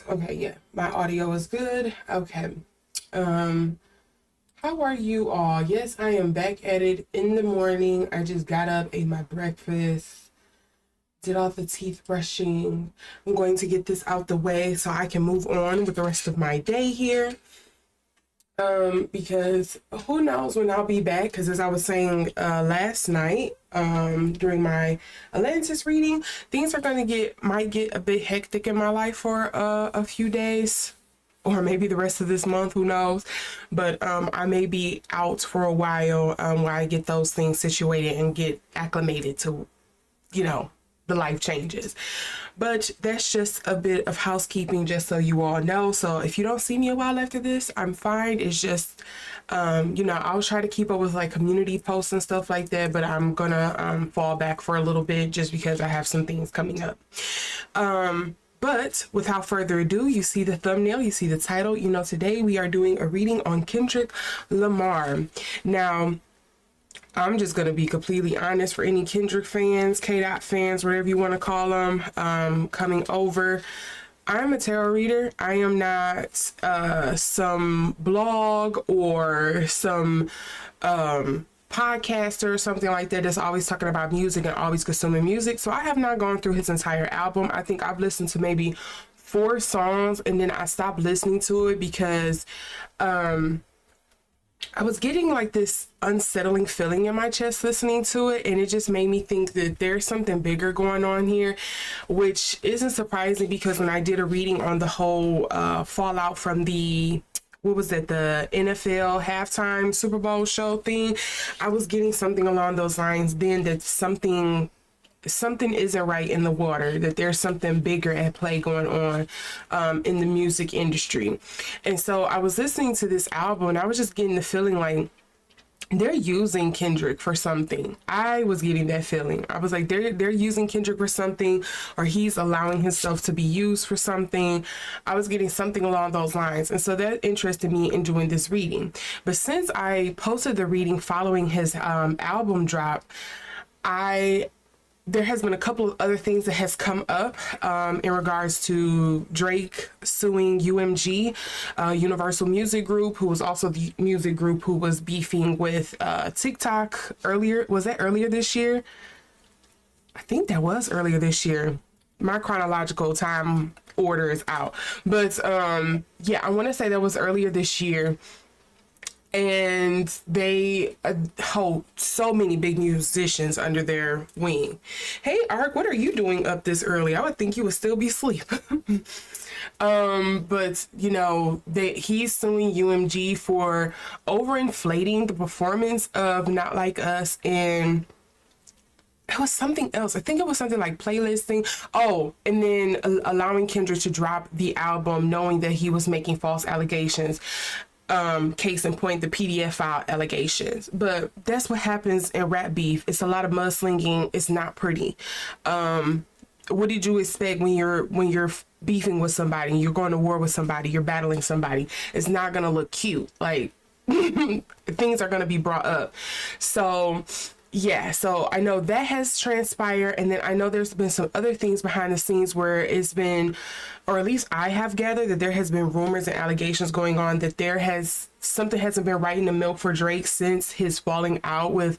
Okay, yeah, my audio is good. Okay. How are you all? Yes, I am back at it in the morning. I just got up, ate my breakfast, did all the teeth brushing. I'm going to get this out the way so I can move on with the rest of my day here. Because who knows when I'll be back, because as I was saying last night during my Atlantis reading, things are going to might get a bit hectic in my life for a few days, or maybe the rest of this month, who knows. But I may be out for a while while I get those things situated and get acclimated to, you know, the life changes. But that's just a bit of housekeeping, just so you all know. So if you don't see me a while after this, I'm fine. It's just, you know, I'll try to keep up with like community posts and stuff like that, but I'm gonna fall back for a little bit just because I have some things coming up. But without further ado, you see the thumbnail, you see the title. You know, today we are doing a reading on Kendrick Lamar. Now, I'm just going to be completely honest, for any Kendrick fans, K-Dot fans, whatever you want to call them, coming over. I'm a tarot reader. I am not some blog or some podcaster or something like that that's always talking about music and always consuming music. So I have not gone through his entire album. I think I've listened to maybe 4 songs and then I stopped listening to it because I was getting like this unsettling feeling in my chest listening to it, and it just made me think that there's something bigger going on here, which isn't surprising because when I did a reading on the whole fallout from the, what was it, the NFL halftime Superbowl show thing, I was getting something along those lines then, that something isn't right in the water, that there's something bigger at play going on in the music industry. And so I was listening to this album and I was just getting the feeling like they're using Kendrick for something. I was getting that feeling. I was like, they're using Kendrick for something, or he's allowing himself to be used for something. I was getting something along those lines. And so that interested me in doing this reading. But since I posted the reading following his album drop, there has been a couple of other things that has come up in regards to Drake suing UMG, Universal Music Group, who was also the music group who was beefing with TikTok earlier. Was that earlier this year? I think that was earlier this year. my chronological time order is out. But yeah, I want to say that was earlier this year. And they hold so many big musicians under their wing. Hey, Ark, what are you doing up this early? I would think you would still be asleep. But you know, he's suing UMG for overinflating the performance of Not Like Us, and it was something else. I think it was something like playlisting. Oh, and then allowing Kendrick to drop the album knowing that he was making false allegations. Case in point, the PDF file allegations. But that's what happens in rap beef. It's a lot of mudslinging. It's not pretty. What did you expect when you're beefing with somebody, you're going to war with somebody, you're battling somebody? It's not gonna look cute. Like things are gonna be brought up. So yeah, so I know that has transpired, and then I know there's been some other things behind the scenes where it's been, or at least I have gathered that there has been rumors and allegations going on that something hasn't been right in the milk for Drake since his falling out with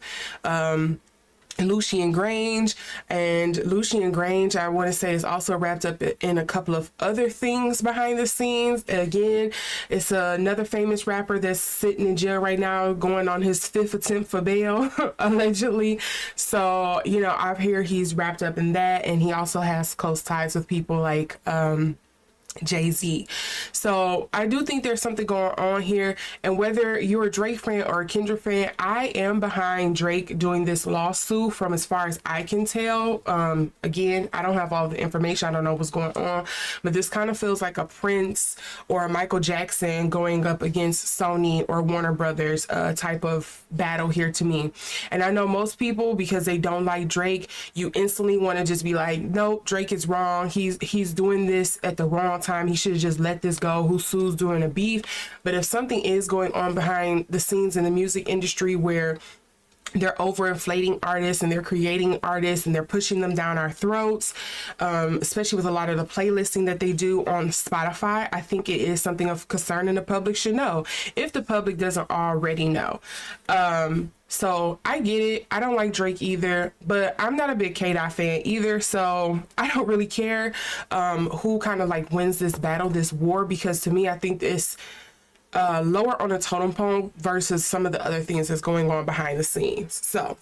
Lucian Grange. And Lucian Grange, I want to say, is also wrapped up in a couple of other things behind the scenes. Again, it's another famous rapper that's sitting in jail right now, going on his 5th attempt for bail, allegedly. So, you know, I've heard he's wrapped up in that, and he also has close ties with people like Jay-Z. So I do think there's something going on here, and whether you're a Drake fan or a Kendrick fan, I am behind Drake doing this lawsuit from as far as I can tell. Again, I don't have all the information, I don't know what's going on, but this kind of feels like a Prince or a Michael Jackson going up against Sony or Warner Brothers type of battle here to me. And I know most people, because they don't like Drake, you instantly want to just be like, nope, Drake is wrong, he's doing this at the wrong time, he should have just let this go, who sues during a beef. But if something is going on behind the scenes in the music industry where they're overinflating artists and they're creating artists and they're pushing them down our throats, especially with a lot of the playlisting that they do on Spotify, I think it is something of concern, and the public should know if the public doesn't already know. So I get it. I don't like Drake either, but I'm not a big K-Dot fan either. So I don't really care who kind of like wins this battle, this war, because to me, I think it's lower on the totem pole versus some of the other things that's going on behind the scenes. So,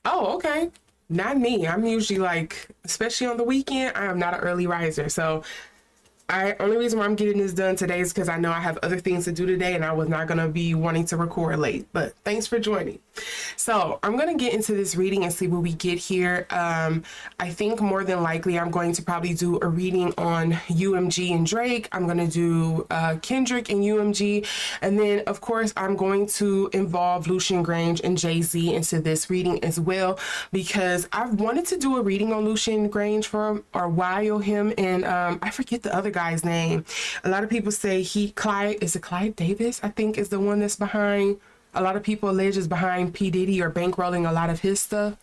oh, okay. Not me. I'm usually like, especially on the weekend, I am not an early riser. So only reason why I'm getting this done today is because I know I have other things to do today, and I was not going to be wanting to record late, but thanks for joining. So I'm going to get into this reading and see what we get here. I think more than likely I'm going to probably do a reading on UMG and Drake. I'm going to do Kendrick and UMG. And then, of course, I'm going to involve Lucian Grange and Jay-Z into this reading as well, because I've wanted to do a reading on Lucian Grange for a while, him and I forget the other guy's name. A lot of people say Clive Davis, I think, is the one that's behind, a lot of people allege is behind P. Diddy or bankrolling a lot of his stuff.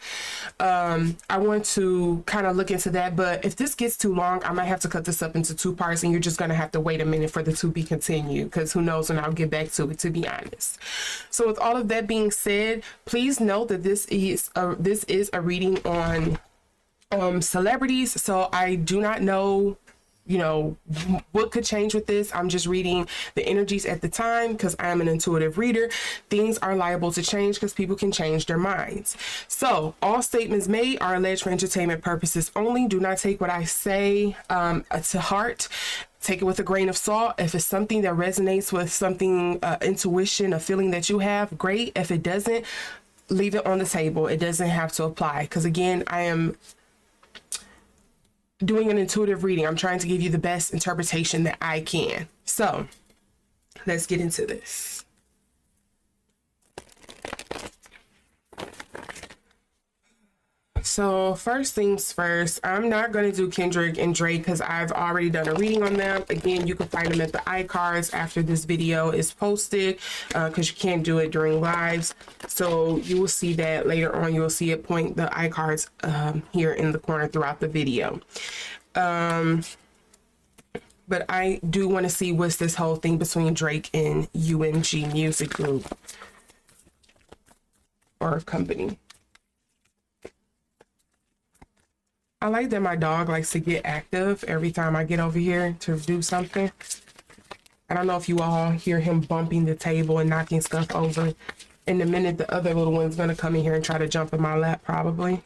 I want to kind of look into that, but if this gets too long, I might have to cut this up into 2 parts, and you're just going to have to wait a minute for the to be continued, because who knows when I'll get back to it, to be honest. So with all of that being said, please note that this is a reading on celebrities, so I do not know, you know, what could change with this. I'm just reading the energies at the time because I'm an intuitive reader. Things are liable to change because people can change their minds. So all statements made are alleged for entertainment purposes only. Do not take what I say to heart. Take it with a grain of salt. If it's something that resonates with something, intuition, a feeling that you have, great. If it doesn't, leave it on the table. It doesn't have to apply, because again, I am doing an intuitive reading. I'm trying to give you the best interpretation that I can. So let's get into this. So first things first, I'm not going to do Kendrick and Drake because I've already done a reading on them. Again, you can find them at the iCards after this video is posted, because you can't do it during lives. So you will see that later on. You'll see it point the iCards here in the corner throughout the video. But I do want to see what's this whole thing between Drake and UMG Music Group or company. I like that my dog likes to get active every time I get over here to do something. I don't know if you all hear him bumping the table and knocking stuff over. In a minute, the other little one's gonna come in here and try to jump in my lap, probably.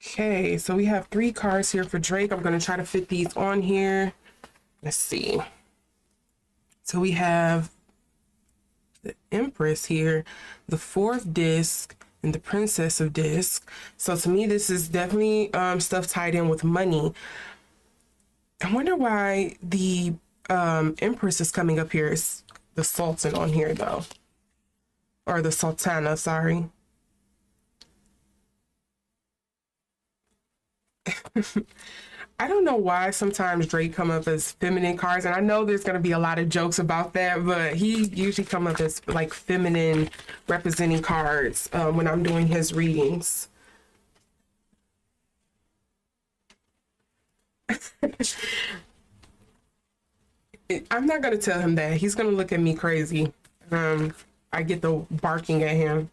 Okay, so we have 3 cards here for Drake. I'm gonna try to fit these on here. Let's see. So we have the Empress here, the 4th disc, and the Princess of Disc. So to me, this is definitely stuff tied in with money. I wonder why the Empress is coming up here. It's the Sultan on here though, or the Sultana, sorry. I don't know why sometimes Drake come up as feminine cards, and I know there's going to be a lot of jokes about that, but he usually come up as like feminine representing cards when I'm doing his readings. I'm not going to tell him that. He's going to look at me crazy. I get the barking at him.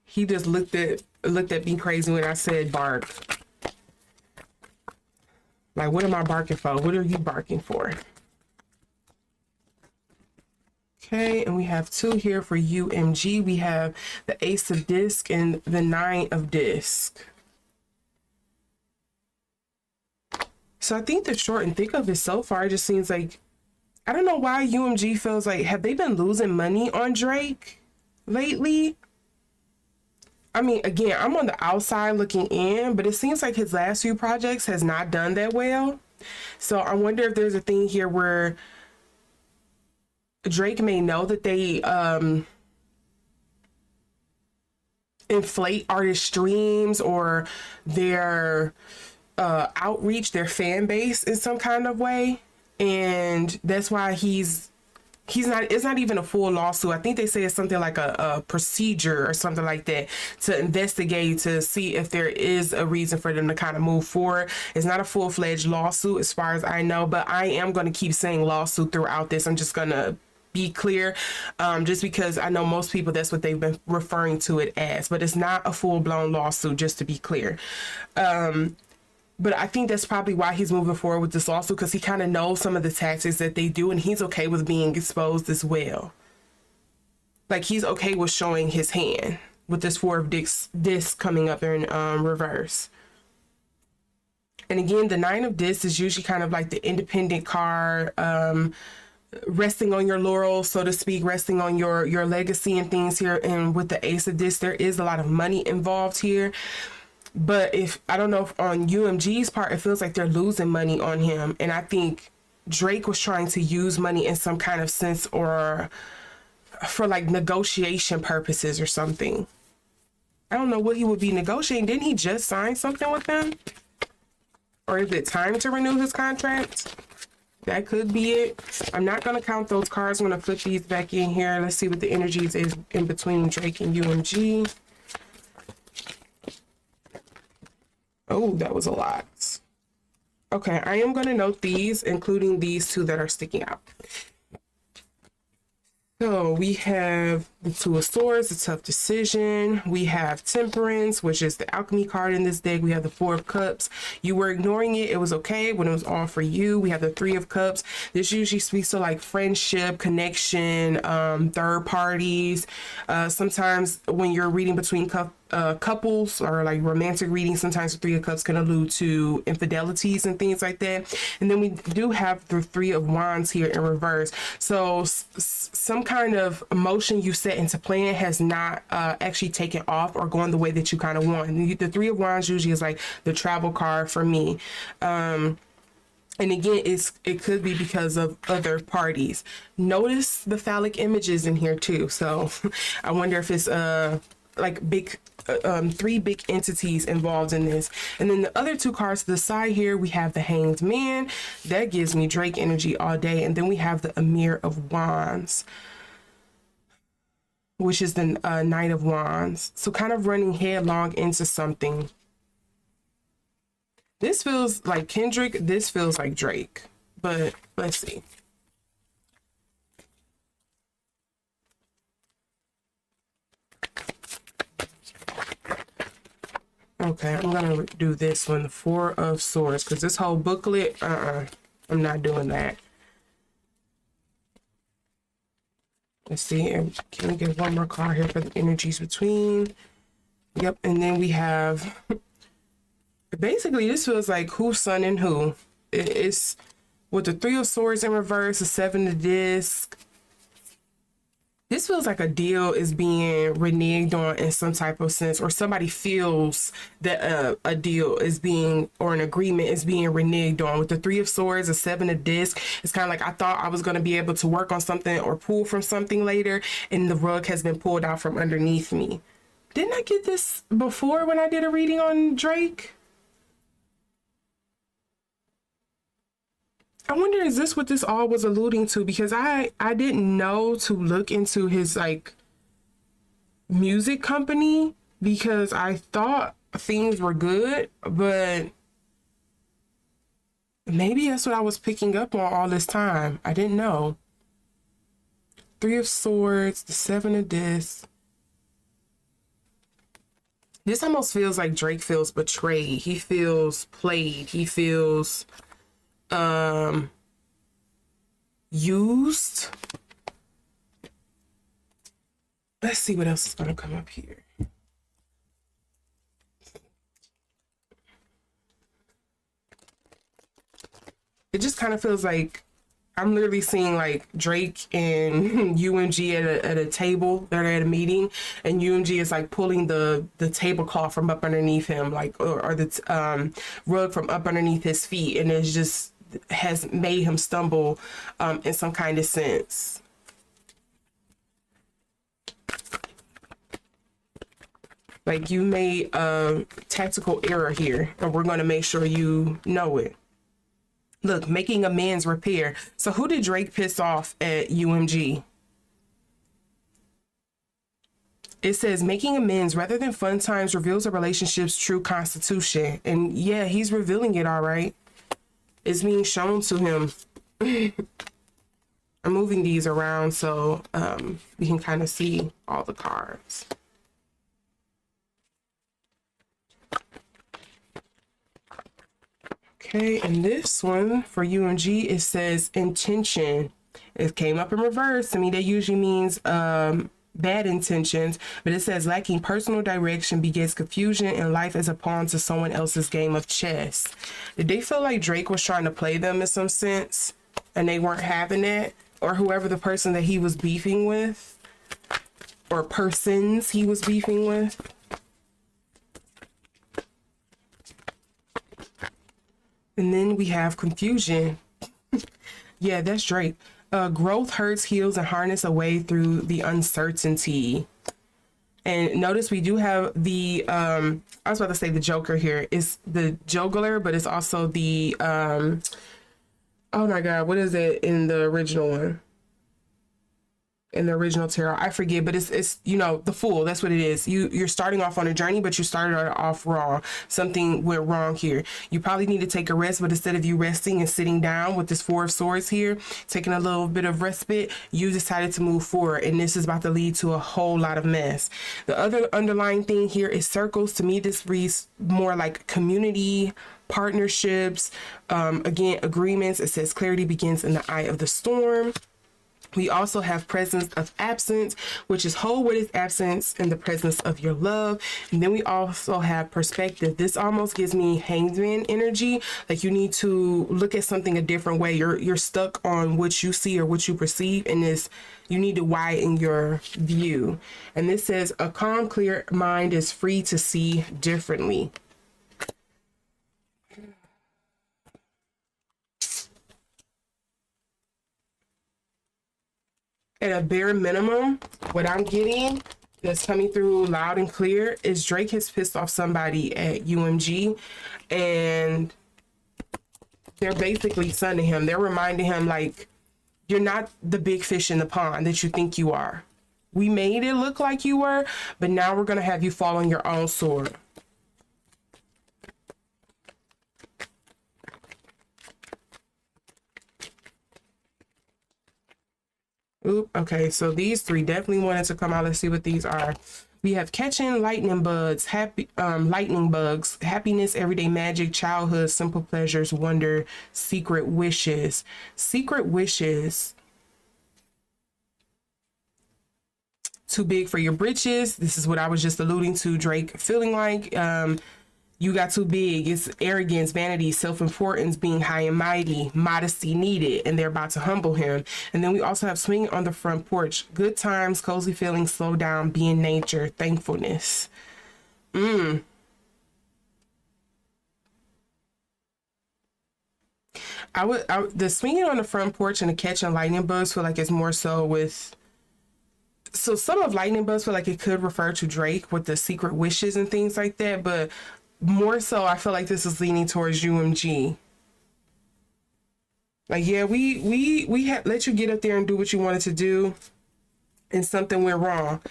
He just looked at me crazy when I said bark. Like, what am I barking for? What are you barking for? Okay, and we have 2 here for UMG. We have the Ace of Disc and the 9 of Disc. So I think the short and thick of it so far just seems like, I don't know why UMG feels like, have they been losing money on Drake lately? I mean, again, I'm on the outside looking in, but it seems like his last few projects has not done that well. So I wonder if there's a thing here where Drake may know that they inflate artist streams or their outreach, their fan base in some kind of way. And that's why he's not, it's not even a full lawsuit. I think they say it's something like a procedure or something like that to investigate to see if there is a reason for them to kind of move forward. It's not a full-fledged lawsuit as far as I know, but I am going to keep saying lawsuit throughout this. I'm just going to be clear, just because I know most people, that's what they've been referring to it as, but it's not a full-blown lawsuit, just to be clear. But I think that's probably why he's moving forward with this lawsuit, because he kind of knows some of the tactics that they do, and he's okay with being exposed as well. Like, he's okay with showing his hand with this 4 of disc coming up in reverse. And again, the 9 of disc is usually kind of like the independent card, resting on your laurels, so to speak, resting on your legacy and things here. And with the Ace of disc, there is a lot of money involved here. But if, I don't know if on UMG's part, it feels like they're losing money on him. And I think Drake was trying to use money in some kind of sense, or for like negotiation purposes or something. I don't know what he would be negotiating. Didn't he just sign something with them? Or is it time to renew his contract? That could be it. I'm not going to count those cards. I'm going to flip these back in here. Let's see what the energies is in between Drake and UMG. Oh, that was a lot. Okay, I am going to note these, including these 2 that are sticking out. So we have the 2 of Swords, the Tough Decision. We have Temperance, which is the alchemy card in this deck. We have the 4 of Cups. You were ignoring it. It was okay when it was all for you. We have the 3 of Cups. This usually speaks to like friendship, connection, third parties. Sometimes when you're reading between couples or like romantic readings, sometimes the 3 of Cups can allude to infidelities and things like that. And then we do have the 3 of Wands here in reverse. So some kind of emotion you set into plan has not actually taken off or gone the way that you kind of want. The 3 of Wands usually is like the travel card for me. And again, it could be because of other parties. Notice the phallic images in here too. So I wonder if it's like big 3 big entities involved in this. And then the other 2 cards to the side here, we have the Hanged Man. That gives me Drake energy all day. And then we have the Emir of Wands, which is the Knight of Wands. So kind of running headlong into something. This feels like Kendrick. This feels like Drake. But let's see. Okay, I'm gonna do this one, the Four of Swords, because this whole booklet, I'm not doing that. Let's see, can we get one more card here for the energies between? Yep, and then we have, basically this feels like who's sun and who. It's with the Three of Swords in reverse, the Seven of Disc. This feels like a deal is being reneged on in some type of sense, or somebody feels that a deal is being, or an agreement is being reneged on. With the Three of Swords, the Seven of Disc, it's kind of like I thought I was going to be able to work on something or pull from something later, and the rug has been pulled out from underneath me. Didn't I get this before when I did a reading on Drake? I wonder, is this what this all was alluding to? Because I didn't know to look into his like music company, because I thought things were good, but maybe that's what I was picking up on all this time. I didn't know. Three of Swords, the Seven of Discs. This almost feels like Drake feels betrayed. He feels played. He feels used. Let's see what else is going to come up here. It just kind of feels like I'm literally seeing like Drake and UMG at a table. They're at a meeting, and UMG is like pulling the tablecloth from up underneath him, like or the rug from up underneath his feet, and it's just has made him stumble in some kind of sense. Like you made a tactical error here, and we're going to make sure you know it. Look, making amends, repair. So who did Drake piss off at UMG? It says making amends rather than fun times reveals a relationship's true constitution. And yeah, he's revealing it all right. It's being shown to him. I'm moving these around so we can kind of see all the cards. Okay, and this one for UMG, it says intention. It came up in reverse. I mean, that usually means bad intentions, but it says lacking personal direction begets confusion and life as a pawn to someone else's game of chess. Did they feel like Drake was trying to play them in some sense and they weren't having it? Or whoever the person that he was beefing with, or persons he was beefing with? And then we have confusion. Yeah, that's Drake. Growth hurts, heals, and harness a way through the uncertainty. And notice we do have the, I was about to say the Joker here. It's the juggler, but it's also the, oh my God, what is it in the original one? In the original tarot, I forget, but it's you know, the Fool. That's what it is. You're starting off on a journey, but you started off wrong. Something went wrong here. You probably need to take a rest, but instead of you resting and sitting down with this Four of Swords here, taking a little bit of respite, you decided to move forward, and this is about to lead to a whole lot of mess. The other underlying thing here is circles. To me, this reads more like community, partnerships, again, agreements. It says clarity begins in the eye of the storm. We also have presence of absence, which is hold what is absence in the presence of your love. And then we also have perspective. This almost gives me hangman energy. Like you need to look at something a different way. You're stuck on what you see or what you perceive, and you need to widen your view. And this says a calm, clear mind is free to see differently. At a bare minimum, what I'm getting that's coming through loud and clear is Drake has pissed off somebody at UMG, and they're basically sunning him. They're reminding him, like, you're not the big fish in the pond that you think you are. We made it look like you were, but now we're going to have you fall on your own sword. Oop, okay, so these three definitely wanted to come out. Let's see what these are. We have catching lightning bugs, lightning bugs, happiness, everyday magic, childhood, simple pleasures, wonder, secret wishes. Secret wishes. Too big for your britches. This is what I was just alluding to, Drake feeling like. You got too big. It's arrogance, vanity, self-importance, being high and mighty, modesty needed, and they're about to humble him. And then we also have swinging on the front porch, good times, cozy feelings, slow down, be in nature, thankfulness. The swinging on the front porch and the catching lightning bugs feel like it's more so with. So some of lightning bugs feel like it could refer to Drake with the secret wishes and things like that, but more so I feel like this is leaning towards UMG. Like, yeah, we had let you get up there and do what you wanted to do, and something went wrong.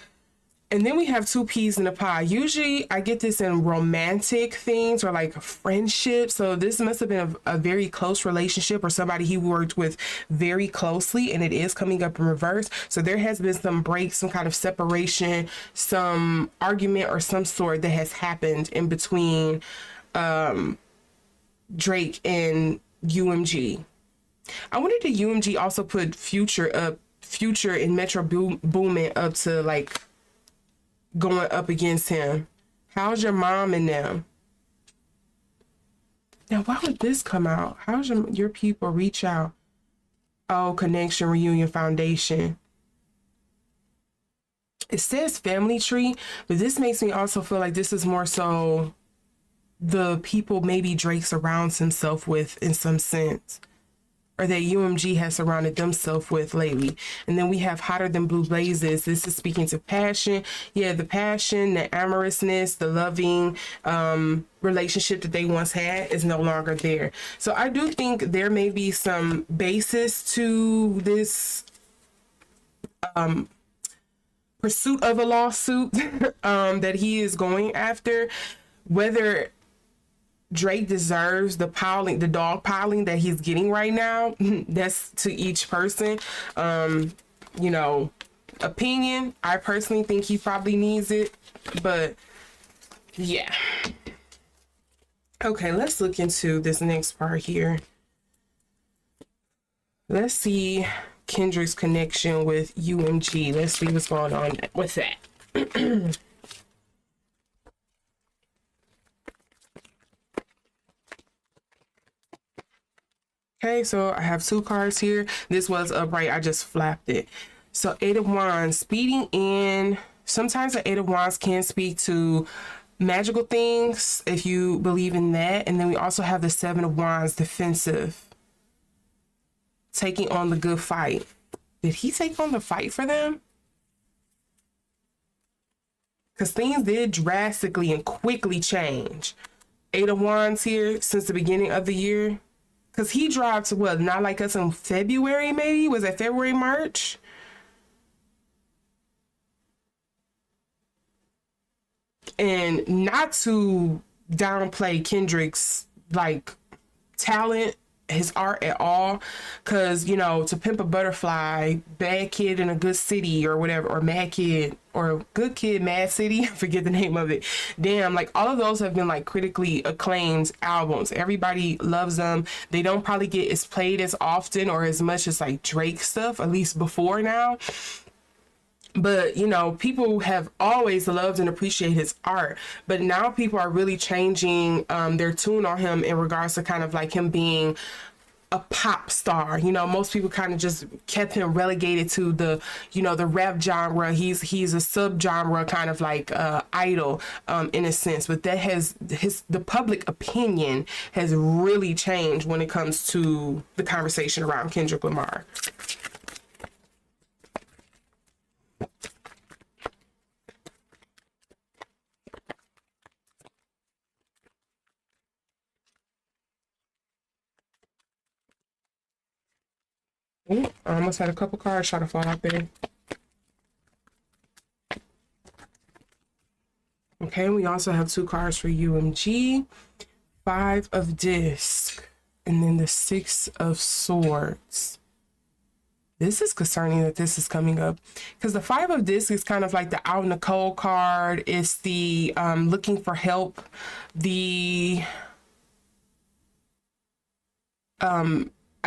And then we have two peas in a pie. Usually I get this in romantic things or like friendship. So this must have been a very close relationship or somebody he worked with very closely, and it is coming up in reverse. So there has been some break, some kind of separation, some argument or some sort that has happened in between Drake and UMG. I wonder did UMG also put Future and Metro Boomin up to like going up against him? How's your mom and them? Now, why would this come out? How's your people reach out? Oh, Connection Reunion Foundation. It says family tree, but this makes me also feel like this is more so the people maybe Drake surrounds himself with in some sense, or that UMG has surrounded themselves with lately. And then we have Hotter Than Blue Blazes. This is speaking to passion. Yeah, the passion, the amorousness, the loving relationship that they once had is no longer there. So I do think there may be some basis to this pursuit of a lawsuit that he is going after. Whether Drake deserves the dog piling that he's getting right now, that's to each person. You know, opinion. I personally think he probably needs it, but yeah. Okay, let's look into this next part here. Let's see Kendrick's connection with UMG. Let's see what's going on with that. Okay, so I have two cards here. This was upright. I just flapped it. So Eight of Wands, speeding in. Sometimes the Eight of Wands can speak to magical things, if you believe in that. And then we also have the Seven of Wands, defensive. Taking on the good fight. Did he take on the fight for them? Because things did drastically and quickly change. Eight of Wands here since the beginning of the year. Because he dropped, what, Not Like Us in February, maybe? Was that February, March? And not to downplay Kendrick's, like, talent, his art at all. Because, you know, To Pimp a Butterfly, Bad Kid in a Good City, or whatever, or Mad Kid, or Good Kid, Mad City, I forget the name of it. Damn, like, all of those have been, like, critically acclaimed albums. Everybody loves them. They don't probably get as played as often or as much as, like, Drake stuff, at least before now. But, you know, people have always loved and appreciated his art. But now people are really changing their tune on him in regards to kind of like him being a pop star. You know, most people kind of just kept him relegated to the, you know, the rap genre. He's a subgenre kind of like idol in a sense. But that has the public opinion has really changed when it comes to the conversation around Kendrick Lamar. Ooh, I almost had a couple cards try to fall out there. Okay, we also have two cards for UMG. Five of Disc, and then the Six of Swords. This is concerning that this is coming up, because the Five of Discs is kind of like the out in the cold card. It's the looking for help, the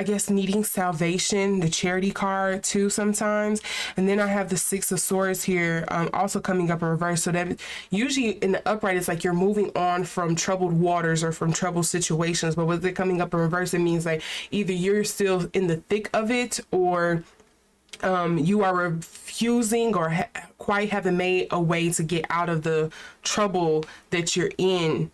I guess needing salvation, the charity card too sometimes. And then I have the Six of Swords here, also coming up in reverse. So that usually in the upright, it's like you're moving on from troubled waters or from troubled situations. But with it coming up in reverse, it means like either you're still in the thick of it, or you are refusing or quite haven't made a way to get out of the trouble that you're in.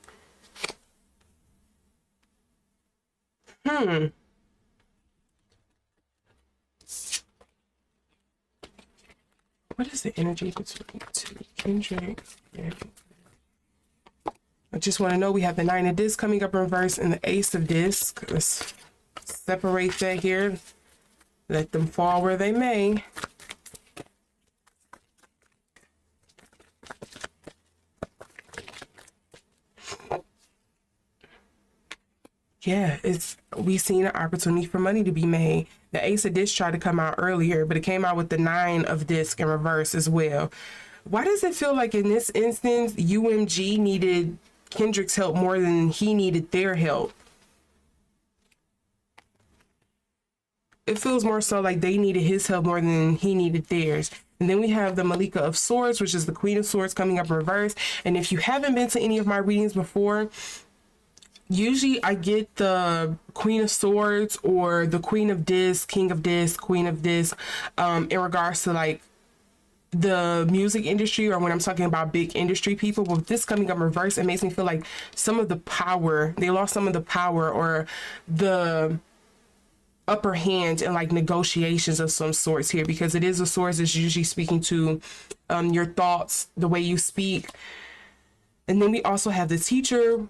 What is the energy between two? Kendrick? Yeah. I just want to know, we have the Nine of Discs coming up in reverse and the Ace of Discs. Let's separate that here. Let them fall where they may. Yeah, we seen an opportunity for money to be made. The Ace of Discs tried to come out earlier, but it came out with the Nine of Discs in reverse as well. Why does it feel like in this instance, UMG needed Kendrick's help more than he needed their help? It feels more so like they needed his help more than he needed theirs. And then we have the Malika of Swords, which is the Queen of Swords coming up in reverse. And if you haven't been to any of my readings before, usually I get the Queen of Swords or the Queen of Discs, King of Discs, Queen of Discs, in regards to like the music industry, or when I'm talking about big industry people. But with this coming up in reverse, it makes me feel like some of the power, they lost some of the power or the upper hand in like negotiations of some sorts here, because it is a Swords is usually speaking to your thoughts, the way you speak. And then we also have the Teacher,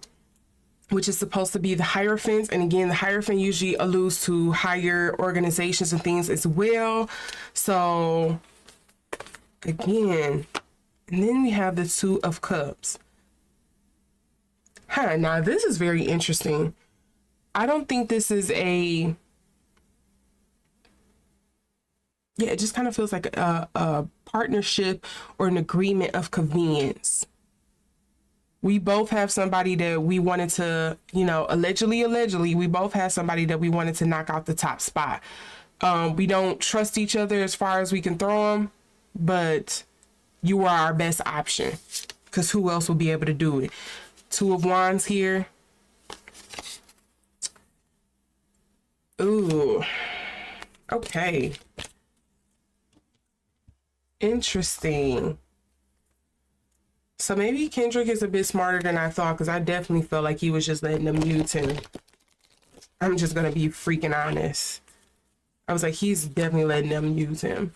which is supposed to be the Hierophant. And again, the Hierophant usually alludes to higher organizations and things as well. So again, and then we have the Two of Cups. Now this is very interesting. I don't think this is a, yeah, it just kind of feels like a partnership or an agreement of convenience. We both have somebody that we wanted to, you know, allegedly, we both have somebody that we wanted to knock out the top spot. We don't trust each other as far as we can throw them, but you are our best option, because who else will be able to do it? Two of Wands here. Ooh, okay. Interesting. So maybe Kendrick is a bit smarter than I thought, because I definitely felt like he was just letting them use him. I'm just going to be freaking honest. I was like, he's definitely letting them use him.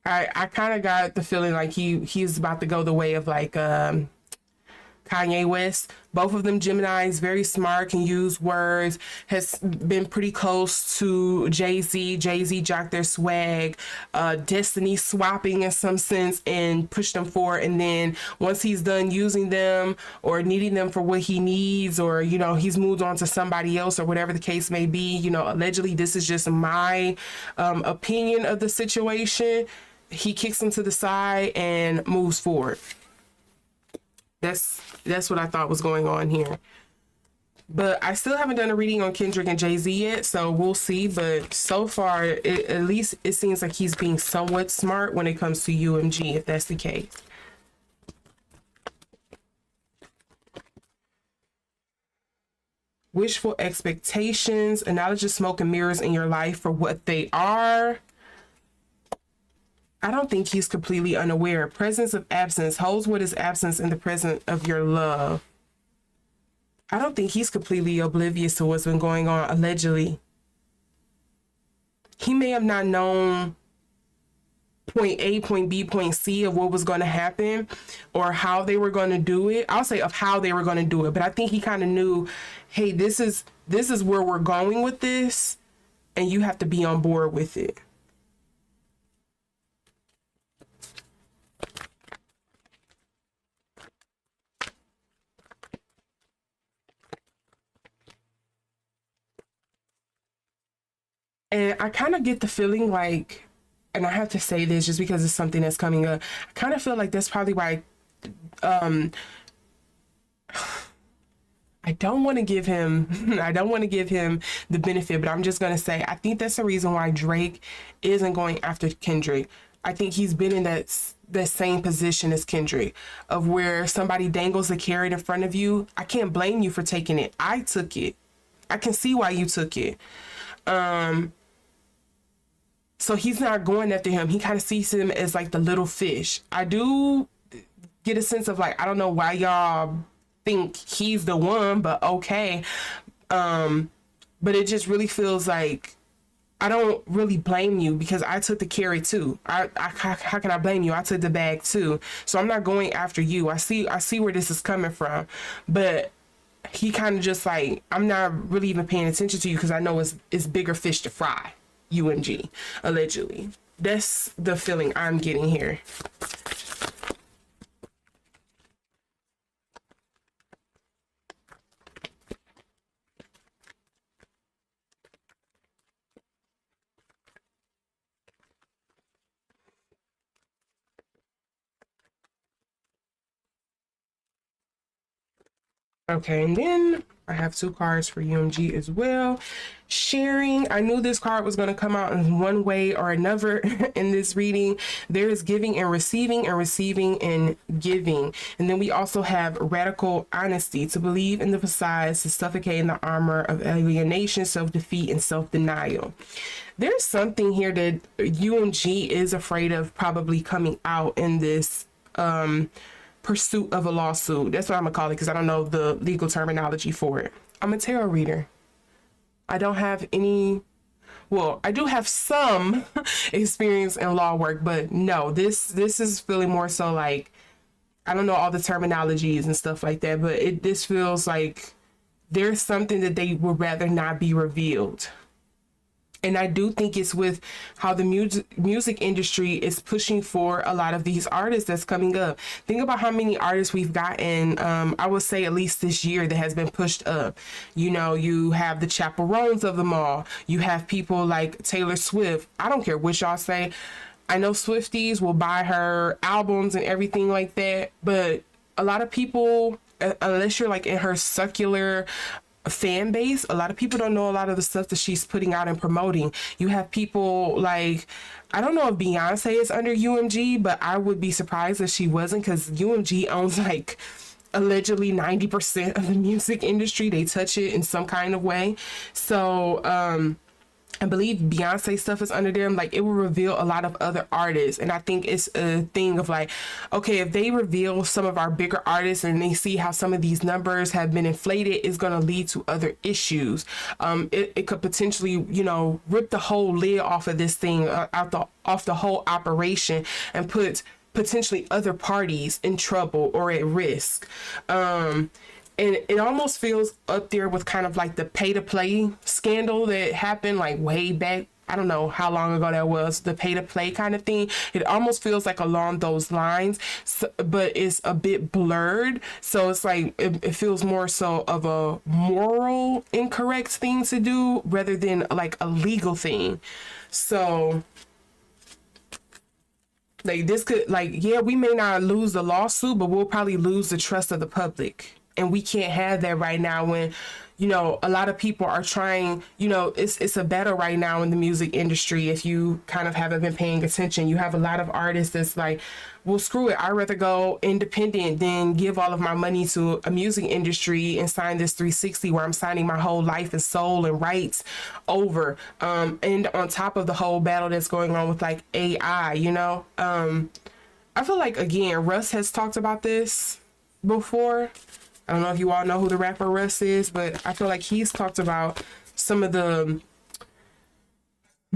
I kind of got the feeling like he's about to go the way of like Kanye West. Both of them Geminis, very smart, can use words, has been pretty close to Jay-Z. Jay-Z jocked their swag, destiny swapping in some sense, and pushed them forward. And then once he's done using them or needing them for what he needs, or, you know, he's moved on to somebody else or whatever the case may be, you know, allegedly, this is just my opinion of the situation. He kicks them to the side and moves forward. That's what I thought was going on here. But I still haven't done a reading on Kendrick and Jay-Z yet, so we'll see. But so far, at least it seems like he's being somewhat smart when it comes to UMG, if that's the case. Wishful expectations, acknowledge the smoke and mirrors in your life for what they are. I don't think he's completely unaware. Presence of absence holds what is absence in the presence of your love. I don't think he's completely oblivious to what's been going on, allegedly. He may have not known point A, point B, point C of what was going to happen or how they were going to do it. I'll say of how they were going to do it, but I think he kind of knew, hey, this is where we're going with this, and you have to be on board with it. And I kind of get the feeling like, and I have to say this just because it's something that's coming up, I kind of feel like that's probably why I don't want to give him I don't want to give him the benefit, but I'm just going to say I think that's the reason why Drake isn't going after Kendrick. I think he's been in that same position as Kendrick, of where somebody dangles a carrot in front of you. I can't blame you for taking it. I took it. I can see why you took it. So he's not going after him. He kind of sees him as like the little fish. I do get a sense of like, I don't know why y'all think he's the one, but okay. But it just really feels like I don't really blame you because I took the carry too. How can I blame you? I took the bag too. So I'm not going after you. I see where this is coming from, but he kind of just like, I'm not really even paying attention to you because I know it's bigger fish to fry. UMG, allegedly. That's the feeling I'm getting here. Okay, and then I have 2 cards for UMG as well. Sharing. I knew this card was going to come out in one way or another in this reading. There is giving and receiving and giving. And then we also have radical honesty, to believe in the facades, to suffocate in the armor of alienation, self-defeat, and self-denial. There's something here that UMG is afraid of probably coming out in this pursuit of a lawsuit. That's what I'm gonna call it because I don't know the legal terminology for it. I'm a tarot reader. I don't have any, well, I do have some experience in law work, but no, this is feeling more so like, I don't know all the terminologies and stuff like that, but this feels like there's something that they would rather not be revealed. And I do think it's with how the music industry is pushing for a lot of these artists that's coming up. Think about how many artists we've gotten, I would say at least this year, that has been pushed up. You know, you have the chaperones of them all. You have people like Taylor Swift. I don't care what y'all say. I know Swifties will buy her albums and everything like that. But a lot of people, unless you're like in her secular fan base, a lot of people don't know a lot of the stuff that she's putting out and promoting. You have people like, I don't know if Beyonce is under UMG, but I would be surprised if she wasn't, because UMG owns like allegedly 90% of the music industry. They touch it in some kind of way. So I believe Beyonce stuff is under them. Like, it will reveal a lot of other artists. And I think it's a thing of like, okay, if they reveal some of our bigger artists and they see how some of these numbers have been inflated, it's going to lead to other issues. It could potentially, you know, rip the whole lid off of this thing, off the whole operation, and put potentially other parties in trouble or at risk. And it almost feels up there with kind of like the pay-to-play scandal that happened like way back. I don't know how long ago that was, the pay-to-play kind of thing. It almost feels like along those lines, but it's a bit blurred. So it's like, it feels more so of a moral incorrect thing to do rather than like a legal thing. So like this could, like, yeah, we may not lose the lawsuit, but we'll probably lose the trust of the public. And we can't have that right now when, you know, a lot of people are trying, you know, it's a battle right now in the music industry. If you kind of haven't been paying attention, you have a lot of artists that's like, well, screw it. I'd rather go independent than give all of my money to a music industry and sign this 360 where I'm signing my whole life and soul and rights over. And on top of the whole battle that's going on with like AI, you know, I feel like, again, Russ has talked about this before. I don't know if you all know who the rapper Russ is, but I feel like he's talked about some of the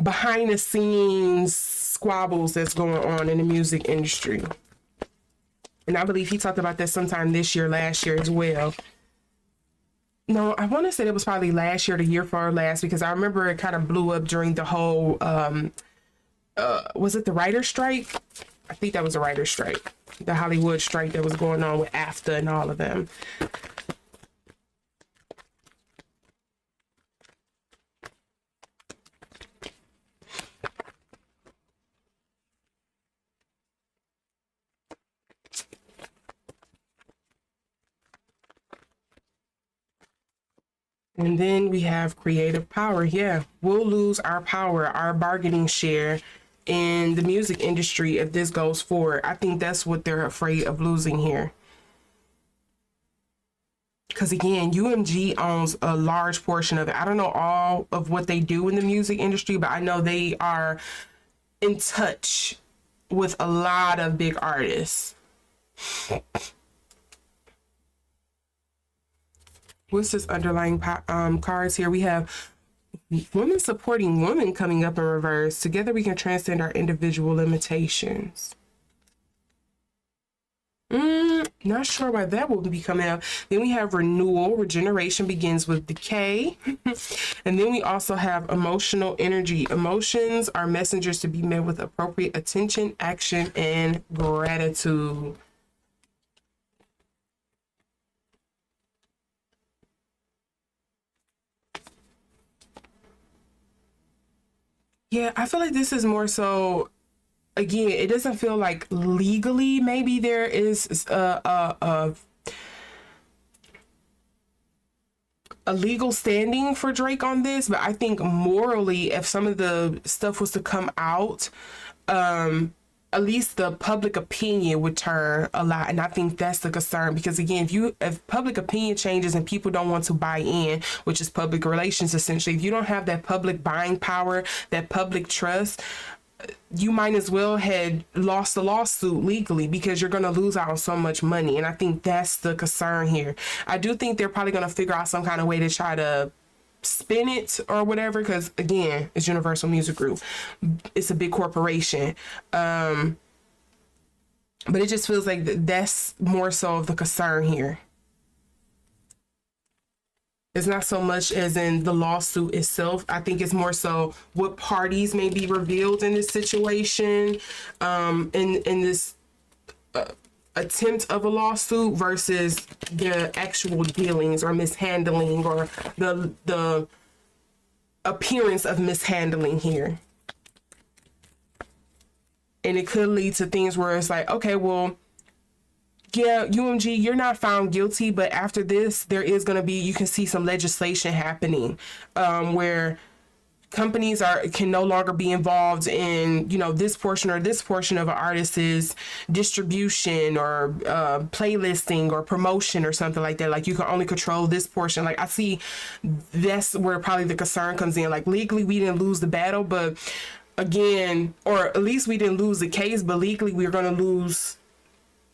behind the scenes squabbles that's going on in the music industry. And I believe he talked about that sometime this year, last year as well. No, I want to say it was probably last year, the year before last, because I remember it kind of blew up during the whole, was it the writer's strike? I think that was a writer's strike. The Hollywood strike that was going on with AFTA and all of them. And then we have creative power. Yeah, we'll lose our power, our bargaining share in the music industry if this goes forward. I think that's what they're afraid of losing here. Because again, UMG owns a large portion of it. I don't know all of what they do in the music industry, but I know they are in touch with a lot of big artists. What's this underlying cards here? We have women supporting women coming up in reverse. Together we can transcend our individual limitations. Not sure why that will be coming up. Then we have renewal. Regeneration begins with decay. And then we also have emotional energy. Emotions are messengers to be met with appropriate attention, action, and gratitude. Yeah, I feel like this is more so, again, it doesn't feel like legally maybe there is a legal standing for Drake on this, but I think morally, if some of the stuff was to come out, at least the public opinion would turn a lot. And I think that's the concern, because again, if public opinion changes and people don't want to buy in, which is public relations essentially, if you don't have that public buying power, that public trust, you might as well had lost the lawsuit legally, because you're going to lose out on so much money. And I think that's the concern here. I do think they're probably going to figure out some kind of way to try to spin it or whatever, because again, it's Universal Music Group, it's a big corporation, but it just feels like that's more so of the concern here. It's not so much as in the lawsuit itself. I think it's more so what parties may be revealed in this situation, in this attempt of a lawsuit versus the actual dealings or mishandling or the appearance of mishandling here. And it could lead to things where it's like, okay, well, yeah, UMG, you're not found guilty, but after this, there is going to be, you can see some legislation happening where companies can no longer be involved in, this portion of an artist's distribution or playlisting or promotion or something like that. Like, you can only control this portion. Like, I see that's where probably the concern comes in. Like, legally, we didn't lose the battle, but again, or at least we didn't lose the case, but legally, we're going to lose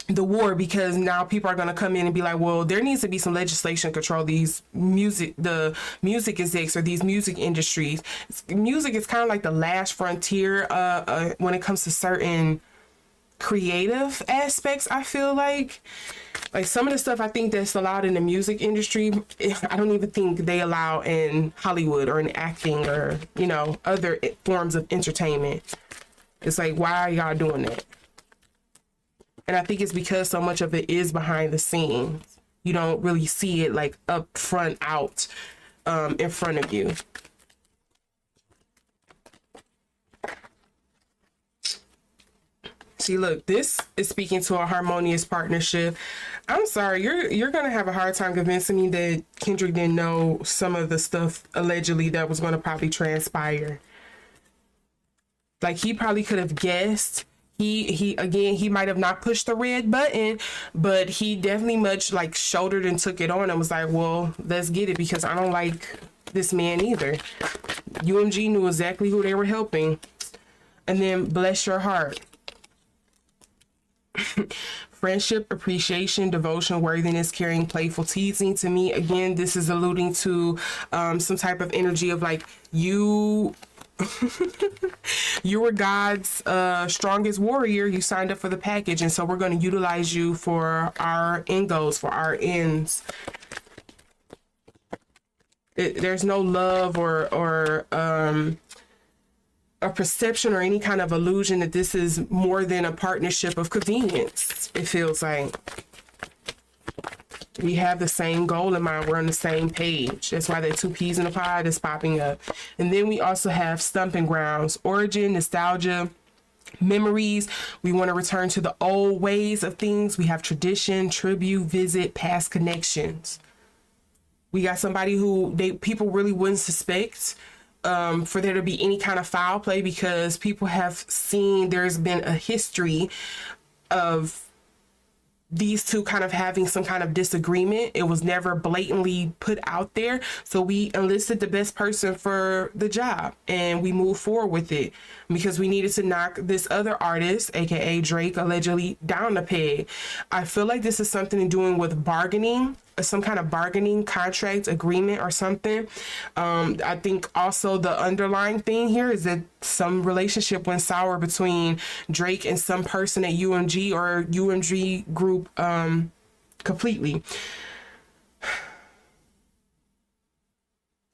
the war, because now people are going to come in and be like, well, there needs to be some legislation to control the music execs or these music industries. Music is kind of like the last frontier when it comes to certain creative aspects. I feel like some of the stuff I think that's allowed in the music industry, I don't even think they allow in Hollywood or in acting or other forms of entertainment. It's like, why are y'all doing that? And I think it's because so much of it is behind the scenes. You don't really see it like up front out in front of you. See, look, this is speaking to a harmonious partnership. I'm sorry, you're gonna have a hard time convincing me that Kendrick didn't know some of the stuff allegedly that was gonna probably transpire. Like, he probably could have guessed. He might have not pushed the red button, but he definitely much like shouldered and took it on and was like, well, let's get it, because I don't like this man either. UMG knew exactly who they were helping. And then bless your heart. Friendship, appreciation, devotion, worthiness, caring, playful, teasing. To me, again, this is alluding to some type of energy of like, you were God's strongest warrior. You signed up for the package, and so we're going to utilize you for our end goals, for our ends. There's no love or a perception or any kind of illusion that this is more than a partnership of convenience. It feels like we have the same goal in mind. We're on the same page. That's why that two peas in a pod is popping up. And then we also have stumping grounds, origin, nostalgia, memories. We want to return to the old ways of things. We have tradition, tribute, visit, past connections. We got somebody who people really wouldn't suspect for there to be any kind of foul play, because people have seen there's been a history of these two kind of having some kind of disagreement. It was never blatantly put out there. So we enlisted the best person for the job and we moved forward with it because we needed to knock this other artist, aka Drake, allegedly down the peg. I feel like this is something doing with bargaining, some kind of bargaining contract agreement or something. I think also the underlying thing here is that some relationship went sour between Drake and some person at UMG or UMG group completely.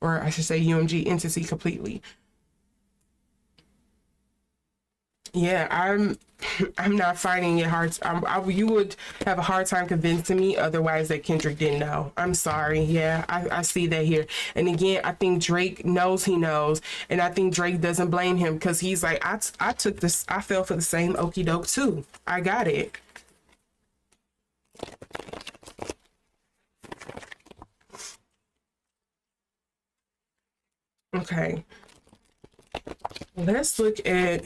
Or I should say UMG entity completely. Yeah, I'm not finding it hard. You would have a hard time convincing me otherwise that Kendrick didn't know. I'm sorry. Yeah, I see that here. And again, I think Drake knows he knows. And I think Drake doesn't blame him because he's like, I took this, I fell for the same okie doke too. I got it. Okay. Let's look at,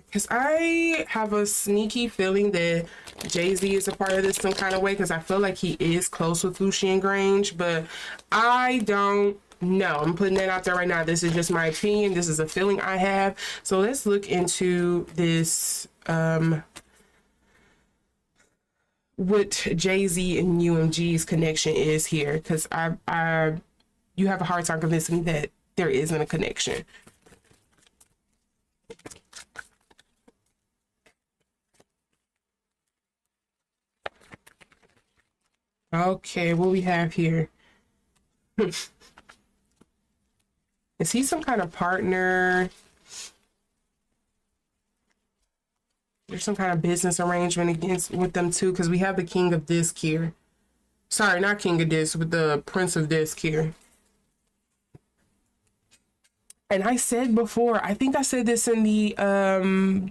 because I have a sneaky feeling that Jay-Z is a part of this some kind of way, because I feel like he is close with Lucien Grange, but I don't know. I'm putting that out there right now. This is just my opinion. This is a feeling I have. So let's look into this, what Jay-Z and UMG's connection is here, because you have a hard time convincing me that there isn't a connection. Okay, what we have here? Is he some kind of partner? There's some kind of business arrangement with them too, because we have the King of Disc here. Sorry, not King of Disc, but the Prince of Disc here. And I said before, I think I said this in the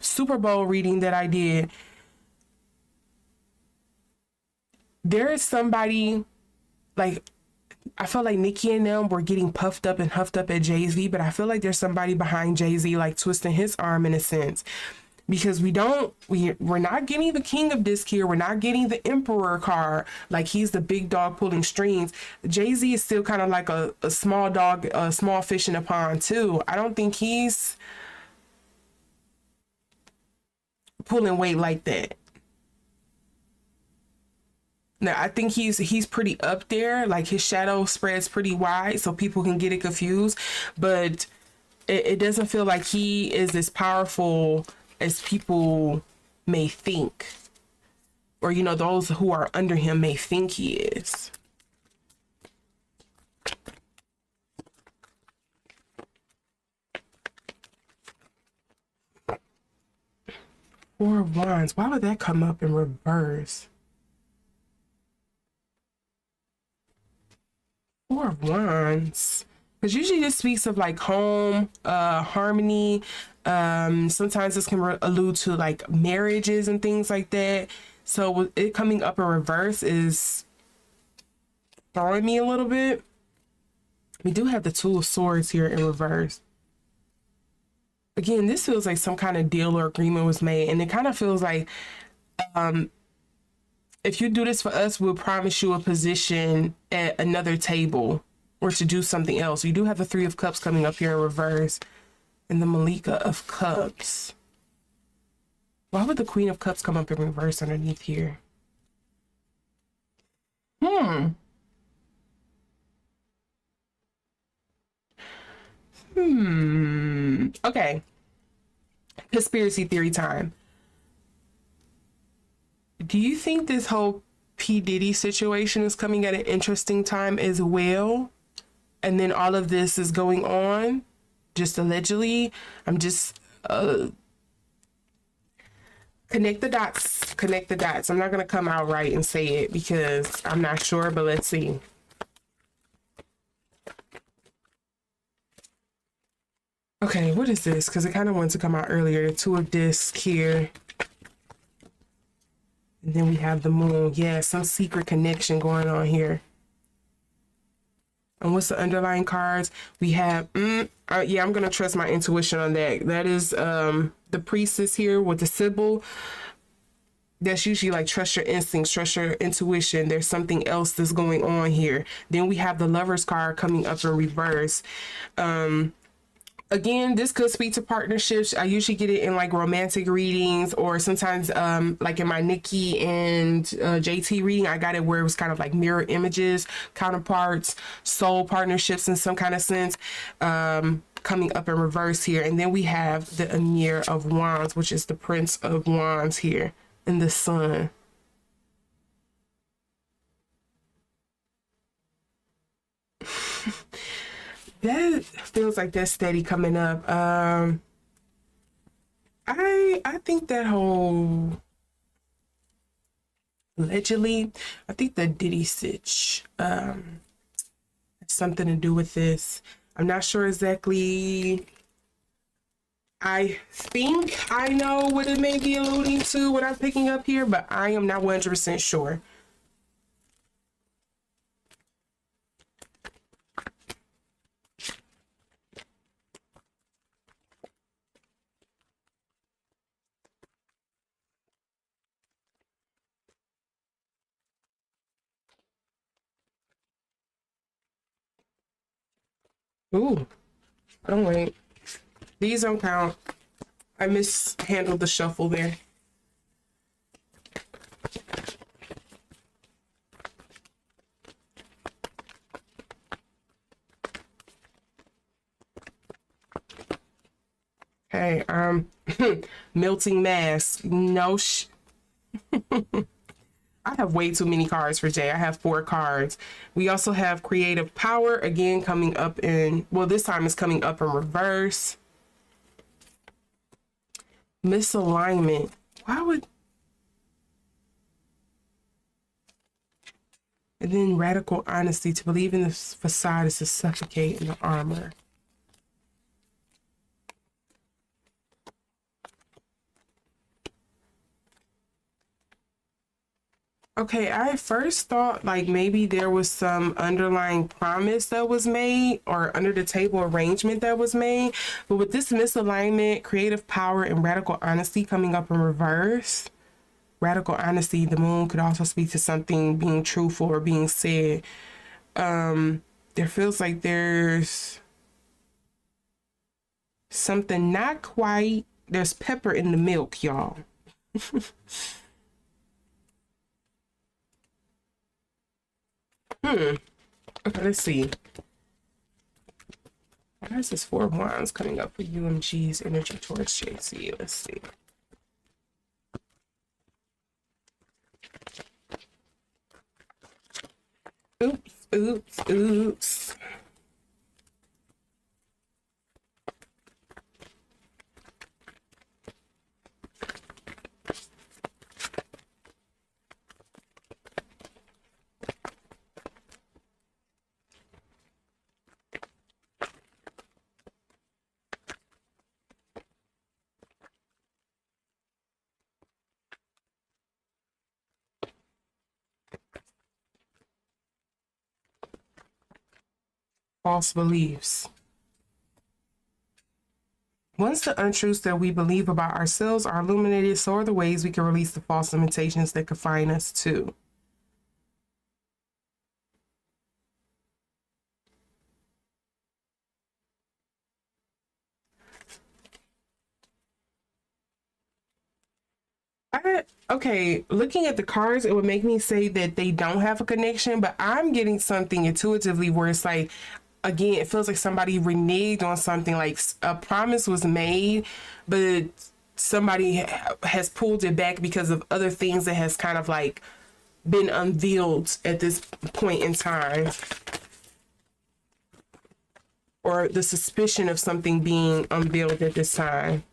Super Bowl reading that I did. There is somebody, like, I felt like Nicki and them were getting puffed up and huffed up at Jay-Z, but I feel like there's somebody behind Jay-Z, like, twisting his arm in a sense. Because we're not getting the King of Disc here. We're not getting the Emperor card. Like, he's the big dog pulling strings. Jay-Z is still kind of like a small dog, a small fish in a pond, too. I don't think he's pulling weight like that. Now, I think he's pretty up there. Like, his shadow spreads pretty wide so people can get it confused. But it doesn't feel like he is as powerful as people may think. Or, you know, those who are under him may think he is. Four of Wands. Why would that come up in reverse? Four of Wands. Because usually this speaks of like home, harmony. Sometimes this can allude to like marriages and things like that. So it coming up in reverse is throwing me a little bit. We do have the Two of Swords here in reverse. Again, this feels like some kind of deal or agreement was made. And it kind of feels like, if you do this for us, we'll promise you a position at another table or to do something else. You do have the Three of Cups coming up here in reverse and the Malika of Cups. Why would the Queen of Cups come up in reverse underneath here? Okay. Conspiracy theory time. Do you think this whole P. Diddy situation is coming at an interesting time as well? And then all of this is going on, just allegedly? I'm just, connect the dots, connect the dots. I'm not going to come out right and say it because I'm not sure, but let's see. Okay, what is this? Because it kind of wanted to come out earlier. The Two of Discs here. And then we have the Moon. Yeah, some secret connection going on here. And what's the underlying cards? We have, yeah, I'm going to trust my intuition on that. That is the priestess here with the symbol. That's usually like trust your instincts, trust your intuition. There's something else that's going on here. Then we have the Lovers card coming up in reverse. Again, this could speak to partnerships. I usually get it in like romantic readings, or sometimes like in my Nikki and JT reading, I got it where it was kind of like mirror images, counterparts, soul partnerships in some kind of sense, coming up in reverse here. And then we have the Emir of Wands, which is the Prince of Wands here in the Sun. That feels like that's steady coming up. I think that whole allegedly, I think the Diddy Sitch has something to do with this. I'm not sure exactly. I think I know what it may be alluding to, what I'm picking up here, but I am not 100% sure. Ooh, don't wait. These don't count. I mishandled the shuffle there. Hey, melting mass. No I have way too many cards for Jay. I have 4 cards. We also have creative power, again, coming up in, well, this time it's coming up in reverse. Misalignment. Why would... And then radical honesty. To believe in the facade is to suffocate in the armor. Okay, I first thought like maybe there was some underlying promise that was made or under the table arrangement that was made. But with this misalignment, creative power, and radical honesty coming up in reverse, radical honesty, the moon could also speak to something being truthful or being said. There feels like there's something not quite, there's pepper in the milk, y'all. Okay, let's see. Why is this 4 of Wands coming up for UMG's energy towards JC? Let's see. Oops. False beliefs. Once the untruths that we believe about ourselves are illuminated, so are the ways we can release the false limitations that confine us too. Okay, looking at the cards, it would make me say that they don't have a connection, but I'm getting something intuitively where it's like, again, it feels like somebody reneged on something, like a promise was made, but somebody has pulled it back because of other things that has kind of like been unveiled at this point in time. Or the suspicion of something being unveiled at this time.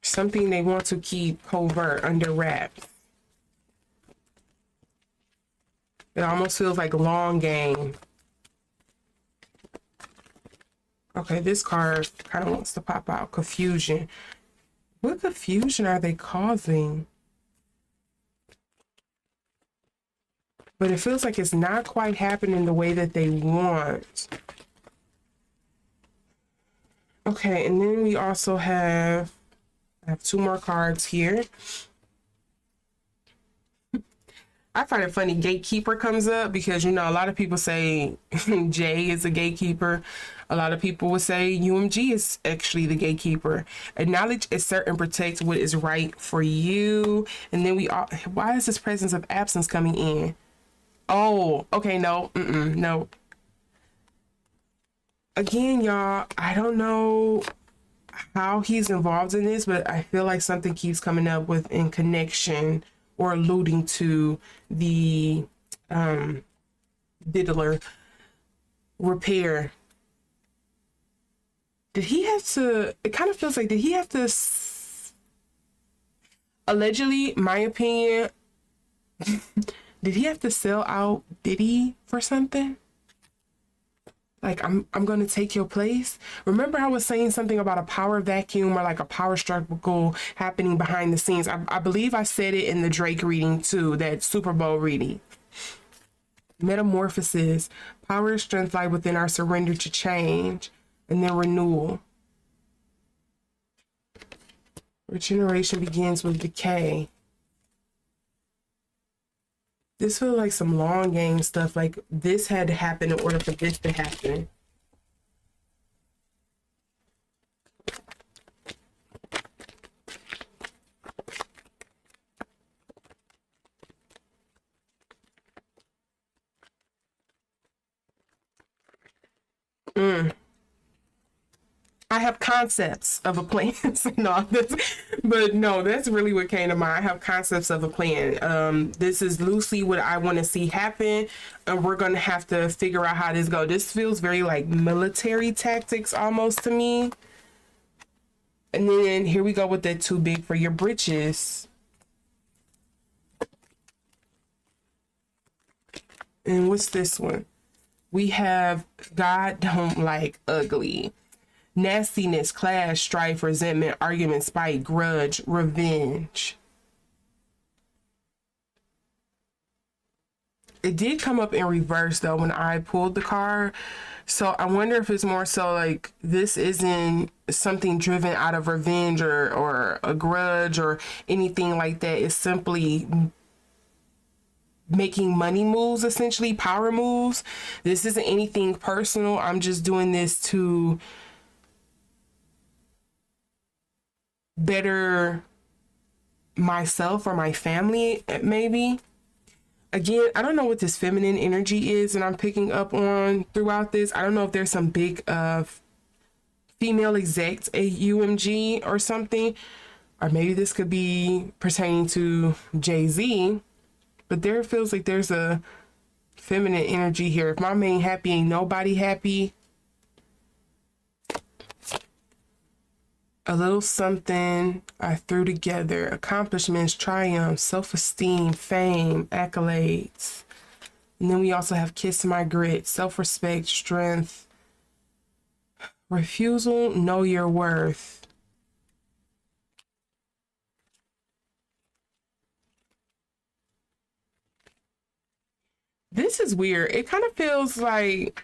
Something they want to keep covert, under wraps. It almost feels like a long game. Okay, this card kind of wants to pop out. Confusion. What confusion are they causing? But it feels like it's not quite happening the way that they want. Okay, and then we also have, I have 2 more cards here. I find it funny, gatekeeper comes up because, you know, a lot of people say Jay is a gatekeeper. A lot of people would say UMG is actually the gatekeeper. Acknowledge, assert, and protect what is right for you. And then we all, why is this presence of absence coming in? Oh, okay, no, no. Again, y'all, I don't know how he's involved in this, but I feel like something keeps coming up with in connection or alluding to the diddler repair. Did he have to, it kind of feels like, did he have to, allegedly, my opinion, did he have to sell out Diddy for something? Like, I'm going to take your place. Remember I was saying something about a power vacuum or like a power struggle happening behind the scenes. I believe I said it in the Drake reading too, that Superbowl reading. Metamorphosis, power and strength lie within our surrender to change, and then renewal. Regeneration begins with decay. This feels like some long game stuff. Like this had to happen in order for this to happen. I have concepts of a plan. No, but no, that's really what came to mind. I have concepts of a plan. This is loosely what I want to see happen, and we're gonna have to figure out how this goes. This feels very like military tactics almost to me. And then here we go with that too big for your britches. And what's this one? We have God don't like ugly. Nastiness, clash, strife, resentment, argument, spite, grudge, revenge. It did come up in reverse though when I pulled the card. So I wonder if it's more so like this isn't something driven out of revenge or a grudge or anything like that. It's simply making money moves, essentially power moves. This isn't anything personal. I'm just doing this to better myself or my family, maybe. Again, I don't know what this feminine energy is and I'm picking up on throughout this. I don't know if there's some big female execs at UMG or something, or maybe this could be pertaining to Jay-Z, but there feels like there's a feminine energy here. If my main happy, ain't nobody happy. A little something I threw together. Accomplishments, triumphs, self-esteem, fame, accolades. And then we also have kiss my grit, self-respect, strength, refusal, know your worth. This is weird. It kind of feels like,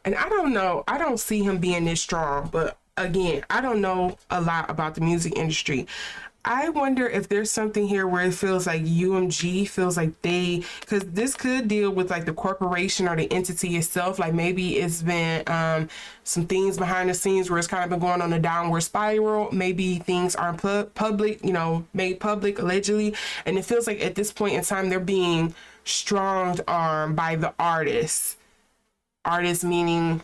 and I don't know, I don't see him being this strong, but again, I don't know a lot about the music industry. I wonder if there's something here where it feels like UMG feels like they, because this could deal with like the corporation or the entity itself. Like maybe it's been some things behind the scenes where it's kind of been going on a downward spiral. Maybe things aren't public, you know, made public allegedly. And it feels like at this point in time, they're being stronged armed by the artists. Artists meaning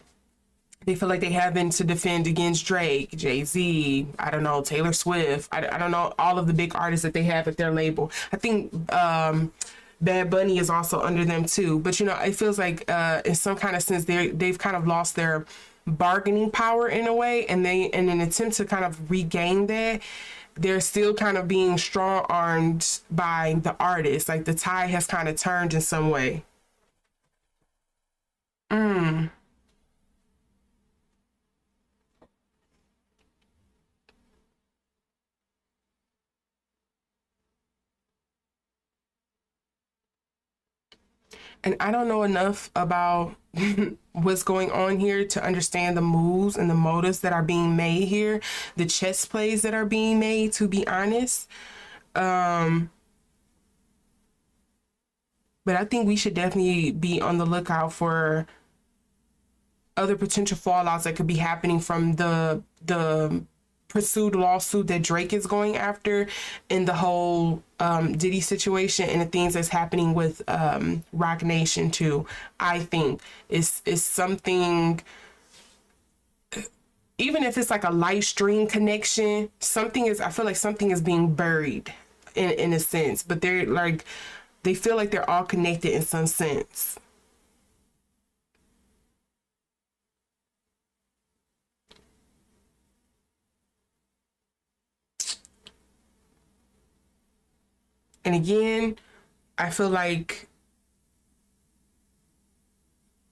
they feel like they haven't to defend against Drake, Jay-Z, I don't know, Taylor Swift. I don't know, all of the big artists that they have at their label. I think Bad Bunny is also under them too. But, you know, it feels like in some kind of sense they've kind of lost their bargaining power in a way. And they, in an attempt to kind of regain that, they're still kind of being strong-armed by the artists. Like the tide has kind of turned in some way. And I don't know enough about what's going on here to understand the moves and the motives that are being made here, the chess plays that are being made, to be honest. But I think we should definitely be on the lookout for other potential fallouts that could be happening from the pursued lawsuit that Drake is going after, in the whole Diddy situation, and the things that's happening with Roc Nation too. I think is something, even if it's like a live stream connection, something is, I feel like something is being buried in a sense, but they're like, they feel like they're all connected in some sense. And again, I feel like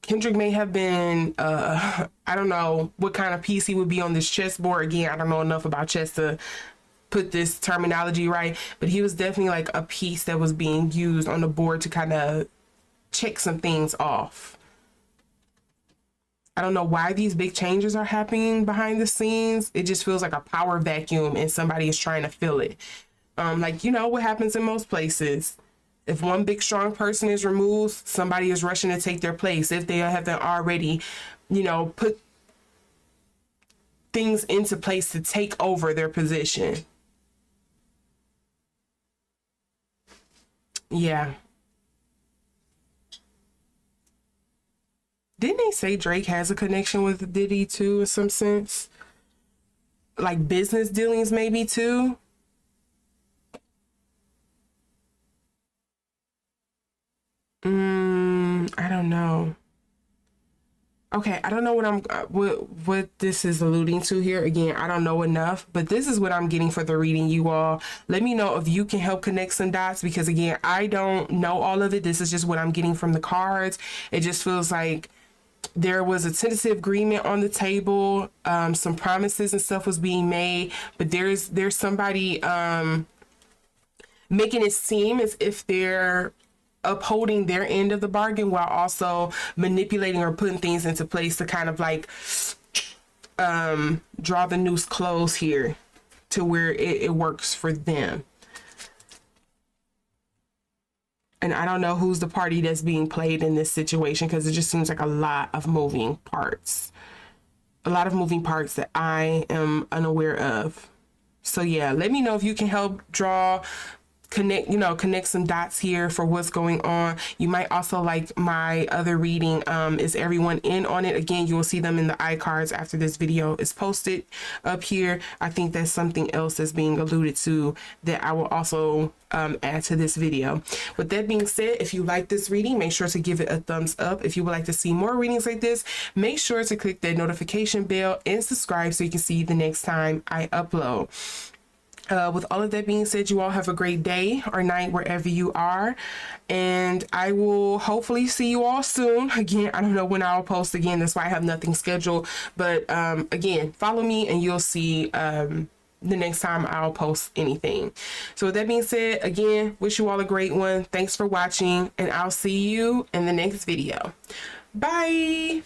Kendrick may have been, I don't know what kind of piece he would be on this chessboard. Again, I don't know enough about chess to put this terminology right, but he was definitely like a piece that was being used on the board to kind of check some things off. I don't know why these big changes are happening behind the scenes. It just feels like a power vacuum and somebody is trying to fill it. Like, you know, what happens in most places. If one big strong person is removed, somebody is rushing to take their place if they haven't already, you know, put things into place to take over their position. Yeah. Didn't they say Drake has a connection with Diddy too, in some sense? Like business dealings maybe too? I don't know. Okay, I don't know what what this is alluding to here. Again, I don't know enough, but this is what I'm getting for the reading, you all. Let me know if you can help connect some dots, because again, I don't know all of it. This is just what I'm getting from the cards. It just feels like there was a tentative agreement on the table. Some promises and stuff was being made, but there's somebody making it seem as if they're upholding their end of the bargain while also manipulating or putting things into place to kind of like draw the noose close here to where it works for them. And I don't know who's the party that's being played in this situation, because it just seems like a lot of moving parts. A lot of moving parts that I am unaware of. So yeah, let me know if you can help connect some dots here for what's going on. You might also like my other reading. Is everyone in on it? Again, you will see them in the iCards after this video is posted up here. I think that's something else that's being alluded to that I will also add to this video. With that being said, if you like this reading, make sure to give it a thumbs up. If you would like to see more readings like this, make sure to click that notification bell and subscribe so you can see the next time I upload. With all of that being said, you all have a great day or night wherever you are, and I will hopefully see you all soon. Again, I don't know when I'll post again. That's why I have nothing scheduled, but again, follow me and you'll see the next time I'll post anything. So with that being said, again, wish you all a great one. Thanks for watching, and I'll see you in the next video. Bye.